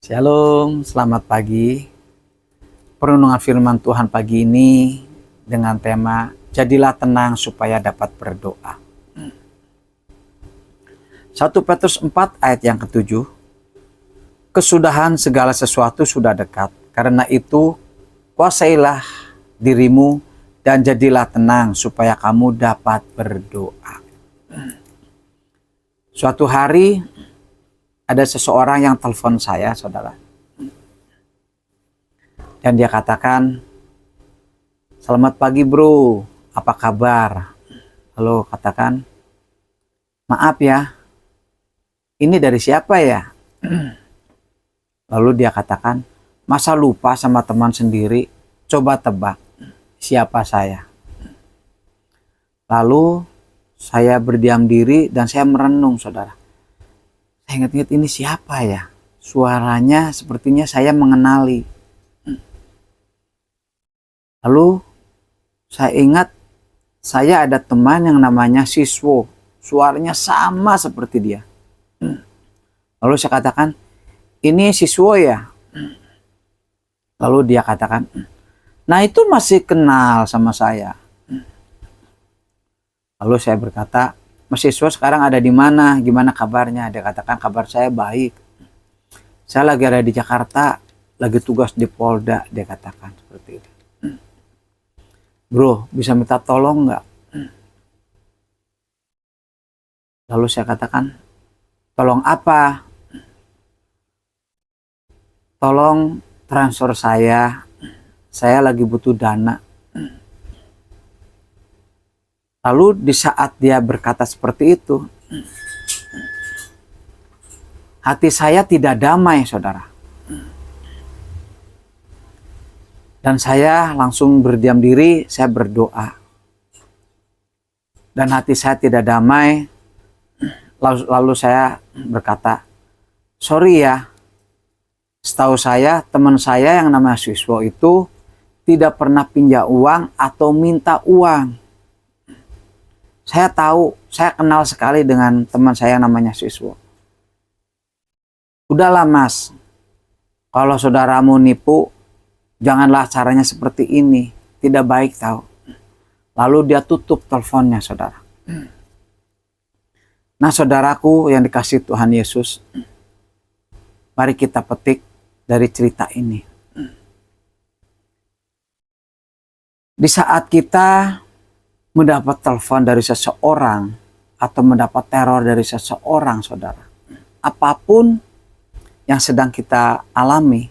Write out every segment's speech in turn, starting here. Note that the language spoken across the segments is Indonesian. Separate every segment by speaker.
Speaker 1: Shalom, selamat pagi. Perenungan firman Tuhan pagi ini dengan tema Jadilah tenang supaya dapat berdoa. 1 Petrus 4 ayat yang ke-7. Kesudahan segala sesuatu sudah dekat. Karena itu, kuasailah dirimu dan jadilah tenang supaya kamu dapat berdoa. Suatu hari ada seseorang yang telepon saya, saudara. Dan dia katakan, "Selamat pagi bro, apa kabar?" Lalu katakan, "Maaf ya, ini dari siapa ya?" Lalu dia katakan, "Masa lupa sama teman sendiri? Coba tebak, siapa saya?" Lalu saya berdiam diri dan saya merenung, saudara. Saya ingat-ingat, ini siapa ya? Suaranya sepertinya saya mengenali. Lalu saya ingat saya ada teman yang namanya Siswo. Suaranya sama seperti dia. Lalu saya katakan, "Ini Siswo ya?" Lalu dia katakan, "Nah itu masih kenal sama saya." Lalu saya berkata, "Mas Siswo sekarang ada di mana? Gimana kabarnya?" Dia katakan, "Kabar saya baik. Saya lagi ada di Jakarta, lagi tugas di Polda." Dia katakan seperti itu. "Bro, bisa minta tolong nggak?" Lalu saya katakan, "Tolong apa?" "Tolong transfer saya lagi butuh dana." Lalu di saat dia berkata seperti itu, hati saya tidak damai, saudara. Dan saya langsung berdiam diri, saya berdoa. Dan hati saya tidak damai. Lalu saya berkata, "Sorry ya, setahu saya teman saya yang namanya Siswo itu tidak pernah pinjam uang atau minta uang. Saya tahu, saya kenal sekali dengan teman saya yang namanya Siswo. Udahlah mas, kalau saudaramu nipu, janganlah caranya seperti ini, tidak baik tahu." Lalu dia tutup teleponnya, saudara. Nah saudaraku yang dikasihi Tuhan Yesus, mari kita petik dari cerita ini. Di saat kita mendapat telepon dari seseorang atau mendapat teror dari seseorang, saudara, apapun yang sedang kita alami,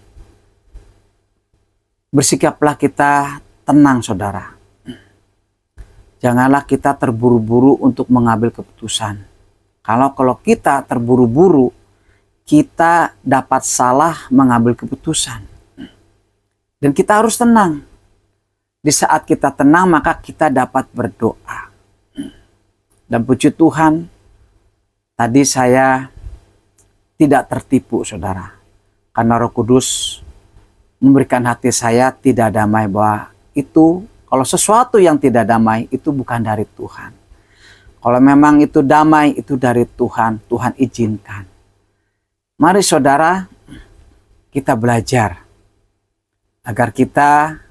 Speaker 1: bersikaplah kita tenang, saudara. Janganlah kita terburu-buru untuk mengambil keputusan. Kalau kita terburu-buru, kita dapat salah mengambil keputusan. Dan kita harus tenang. Di saat kita tenang, maka kita dapat berdoa. Dan puji Tuhan, tadi saya tidak tertipu, saudara. Karena Roh Kudus memberikan hati saya tidak damai, bahwa itu kalau sesuatu yang tidak damai itu bukan dari Tuhan. Kalau memang itu damai, itu dari Tuhan, Tuhan izinkan. Mari saudara, kita belajar agar kita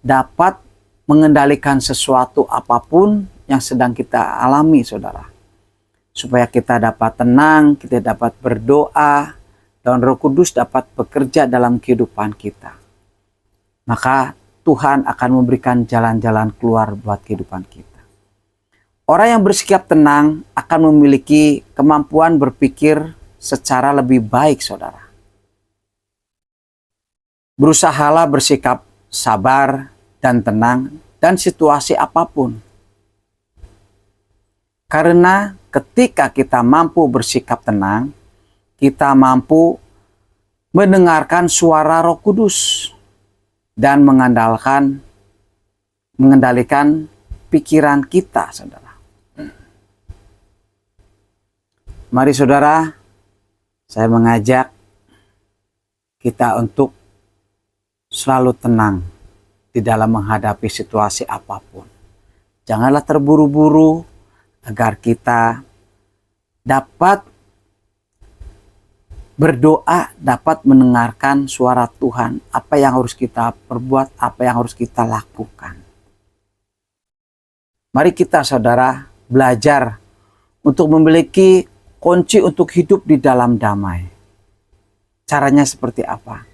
Speaker 1: dapat mengendalikan sesuatu apapun yang sedang kita alami, saudara. Supaya kita dapat tenang, kita dapat berdoa, dan Roh Kudus dapat bekerja dalam kehidupan kita. Maka Tuhan akan memberikan jalan-jalan keluar buat kehidupan kita. Orang yang bersikap tenang akan memiliki kemampuan berpikir secara lebih baik, saudara. Berusahalah bersikap sabar dan tenang dan situasi apapun. Karena ketika kita mampu bersikap tenang, kita mampu mendengarkan suara Roh Kudus dan mengendalikan pikiran kita, saudara. Mari saudara, saya mengajak kita untuk selalu tenang di dalam menghadapi situasi apapun. Janganlah terburu-buru agar kita dapat Berdoa dapat mendengarkan suara Tuhan, apa yang harus kita perbuat, apa yang harus kita lakukan. Mari kita, saudara, belajar untuk memiliki kunci untuk hidup di dalam damai. Caranya seperti apa?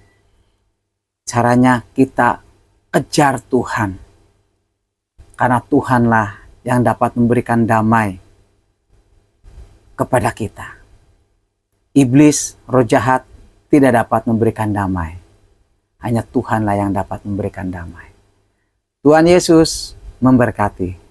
Speaker 1: Caranya kita kejar Tuhan. Karena Tuhanlah yang dapat memberikan damai kepada kita. Iblis, roh jahat, tidak dapat memberikan damai. Hanya Tuhanlah yang dapat memberikan damai. Tuhan Yesus memberkati.